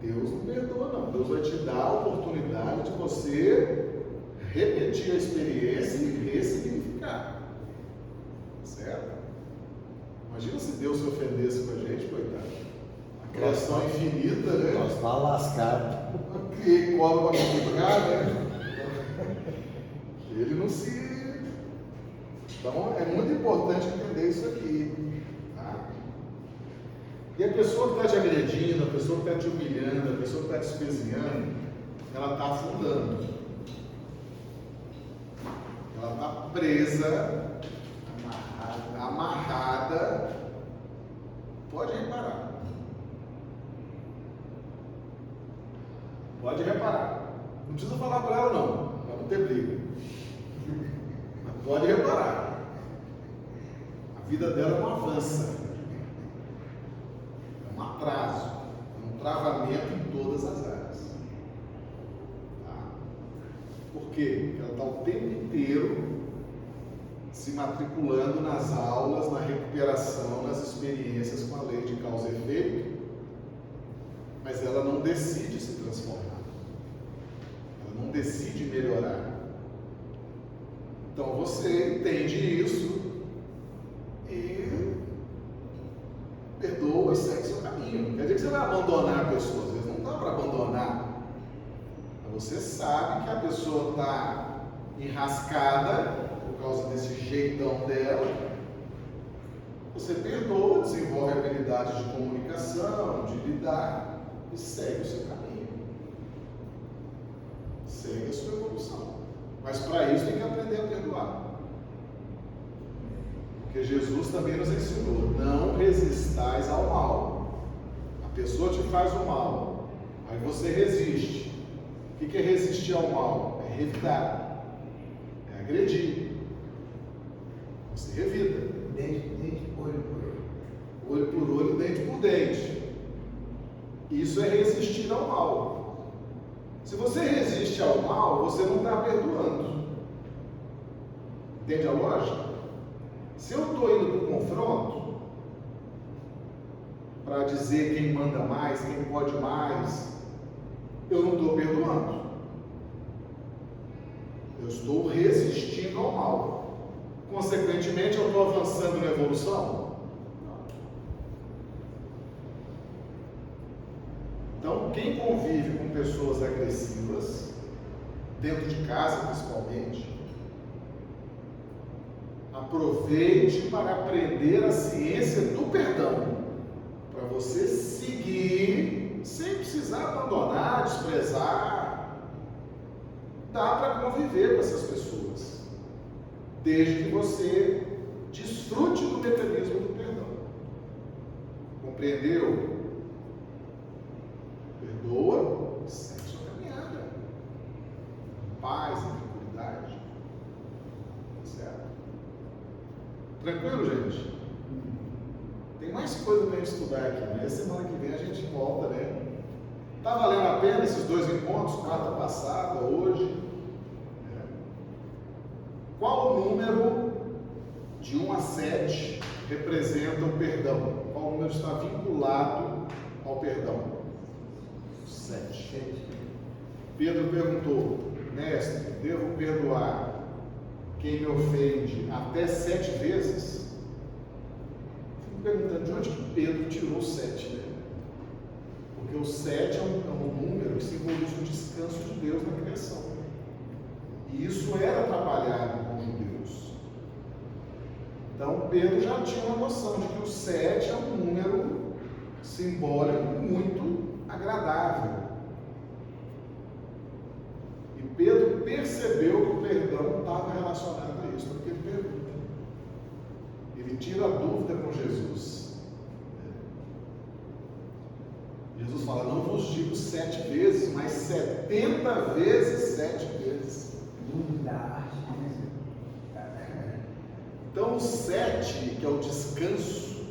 Deus não perdoa não. Deus vai te dar a oportunidade de você repetir a experiência e ressignificar. Certo? Imagina se Deus se ofendesse com a gente, coitado. A criação infinita, né? Nós está lascado. Que cobra para multiplicar, né? Ele não se. Então é muito importante entender isso aqui. Tá? E a pessoa que está te agredindo, a pessoa que está te humilhando, a pessoa que está te espezinhando, ela está afundando. Ela está presa, amarrada. Pode reparar. Pode reparar. Não precisa falar para ela não, para não ter briga. Mas pode reparar. A vida dela não avança. É um atraso, é um travamento em todas as áreas. Tá? Por quê? Porque ela está o tempo inteiro se matriculando nas aulas, na recuperação, nas experiências com a lei de causa e efeito, mas ela não decide se transformar. Ela não decide melhorar. Então você entende isso e perdoa e segue seu caminho. Não quer dizer que você vai abandonar a pessoa, às vezes não dá para abandonar. Mas você sabe que a pessoa está enrascada por causa desse jeitão dela. Você perdoa, desenvolve habilidades de comunicação, de lidar e segue o seu caminho. Segue a sua evolução. Mas para isso tem que aprender a perdoar. Porque Jesus também nos ensinou: não resistais ao mal. A pessoa te faz o mal, aí você resiste. O que é resistir ao mal? É revidar, é agredir. Você revida. Dente por dente, olho por olho. Olho por olho, dente por dente. Isso é resistir ao mal. Se você resiste ao mal, você não está perdoando. Entende a lógica? Se eu estou indo para o confronto, para dizer quem manda mais, quem pode mais, eu não estou perdoando. Eu estou resistindo ao mal. Consequentemente, eu estou avançando na evolução? Então, quem convive com pessoas agressivas, dentro de casa principalmente, aproveite para aprender a ciência do perdão, para você seguir sem precisar abandonar, desprezar. Dá para conviver com essas pessoas, desde que você desfrute do mecanismo do perdão. Compreendeu? Perdoa, segue sua caminhada. Paz e tranquilidade. Certo? Tranquilo, gente? mais coisa para a gente estudar aqui, né? Semana que vem a gente volta, né? Tá valendo a pena esses 2 encontros, quarta passada, hoje? Né? Qual o número de 1 a 7 representa o perdão? Qual número está vinculado ao perdão? 7. Pedro perguntou: mestre, devo perdoar quem me ofende até 7 vezes? Fico perguntando de onde que Pedro tirou o 7, né? Porque o 7 é um número que simboliza o descanso de Deus na criação. E isso era trabalhado com os judeus. Então Pedro já tinha uma noção de que o 7 é um número simbólico muito agradável. E Pedro percebeu que o perdão estava relacionado a isso, porque ele pergunta. Ele tira a dúvida com Jesus. Jesus fala: não vos digo 7 vezes, mas 70 vezes 7 vezes. Então o 7, que é o descanso,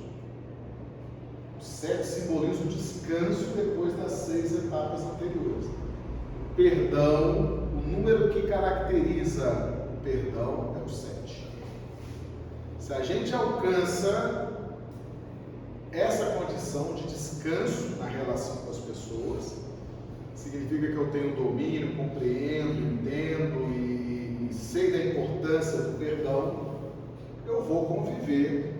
o 7 simboliza o descanso depois das 6 etapas anteriores. O perdão, o número que caracteriza o perdão é o 7. Se a gente alcança essa condição de descanso na relação com as pessoas, significa que eu tenho domínio, compreendo, entendo e sei da importância do perdão. Eu vou conviver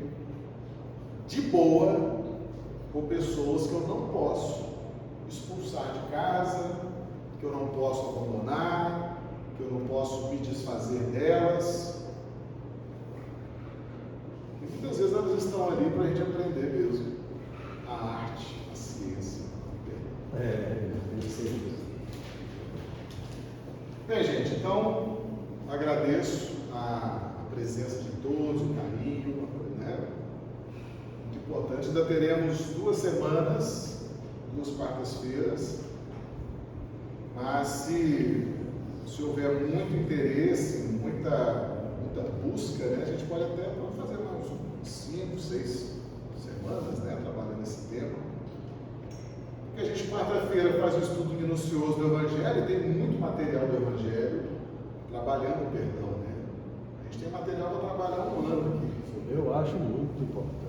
de boa com pessoas que eu não posso expulsar de casa, que eu não posso abandonar, que eu não posso me desfazer delas. E muitas vezes elas estão ali para a gente aprender mesmo a arte, a ciência, o perdão. Bem, gente, então agradeço a presença de todos, o carinho, né? Muito importante. Ainda teremos 2 semanas, 2 quartas-feiras, mas se houver muito interesse, muita busca, né, a gente pode até fazer mais 5, 6 semanas, né, trabalhando nesse tema. Porque a gente quarta-feira faz um estudo minucioso do Evangelho, e tem muito material do Evangelho trabalhando o perdão, né? A gente tem material para trabalhar um ano aqui. Eu acho muito importante.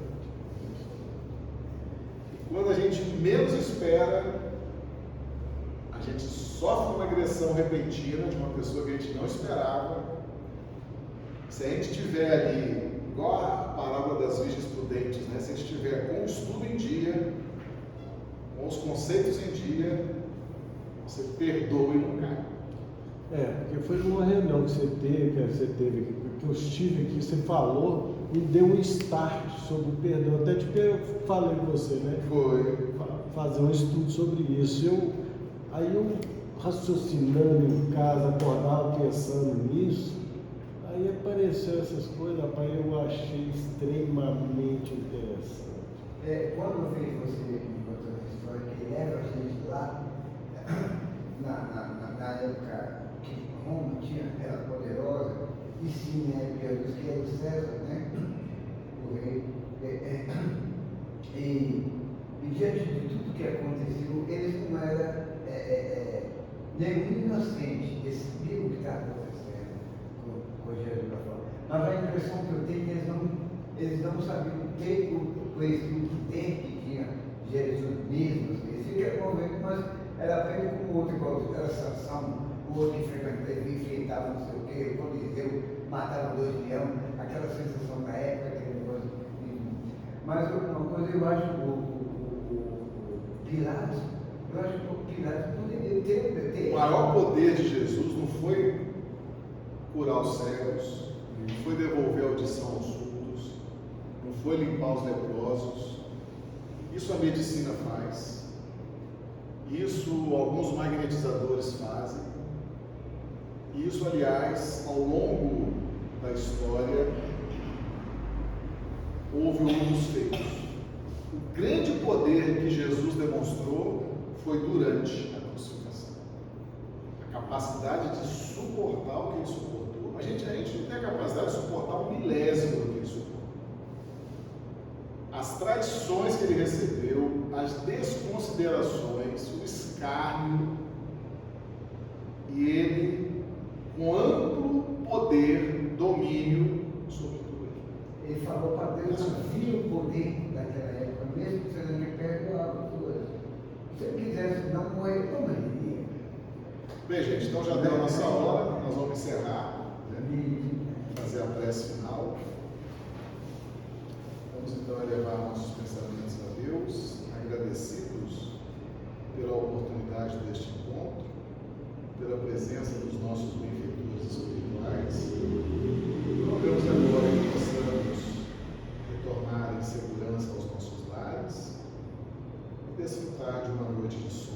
E quando a gente menos espera, a gente sofre uma agressão repentina de uma pessoa que a gente não esperava. Se a gente estiver ali, igual a parábola das virgens prudentes, né? Se a gente estiver com o estudo em dia, com os conceitos em dia, você perdoa e não cai. Porque foi numa reunião que você teve aqui, que eu estive aqui, você falou, me deu um start sobre o perdão. Até eu falei com você, né? Foi. Fazer um estudo sobre isso. Aí eu raciocinando em casa, acordava pensando nisso, aí apareceu essas coisas, rapaz, eu achei extremamente interessante. Quando eu vejo você me contando essa história, que leva a gente lá, na época que Roma era poderosa, e sim, né, Jesus, que era o César, né, o rei, e diante de tudo que aconteceu, eles não eram nenhum inocente desse meio que está acontecendo com Jesus da fora. Mas a impressão que eu tenho é que eles não sabiam ter o conhecimento que tem que tinha Jesus mesmo. Eles ficam convendo, mas era apenas com o outro, igual era Sansão, o outro que frequentava, enfrentava não sei o quê, o Coliseu matava 2 leões, aquela sensação da época, aquele negócio. Mas uma coisa eu acho, o Pilatos, eu acho que o Pilatos poderia ter. O maior poder de Jesus não foi curar os cegos, não foi devolver a audição aos surdos, não foi limpar os leprosos. Isso a medicina faz. Isso alguns magnetizadores fazem. E isso, aliás, ao longo da história, houve outros feitos. O grande poder que Jesus demonstrou foi durante a crucificação. A capacidade de suportar o que ele suportou. A gente não tem a capacidade de suportar 1/1000 do que ele suportou. as traições que ele recebeu, as desconsiderações, o escárnio, e ele, com amplo poder, domínio sobre tudo aquilo. Ele falou para Deus, não via o poder daquela época, mesmo sendo que perdoava as coisas. Se ele quisesse não morrer, não morreria. Bem, gente, então já deu a nossa hora, nós vamos encerrar, né? Fazer a prece final. Vamos então elevar nossos pensamentos a Deus, agradecidos pela oportunidade deste encontro, pela presença dos nossos benfeitores espirituais. Rogamos agora que possamos retornar em segurança aos nossos lares e desfrutar de uma noite de sono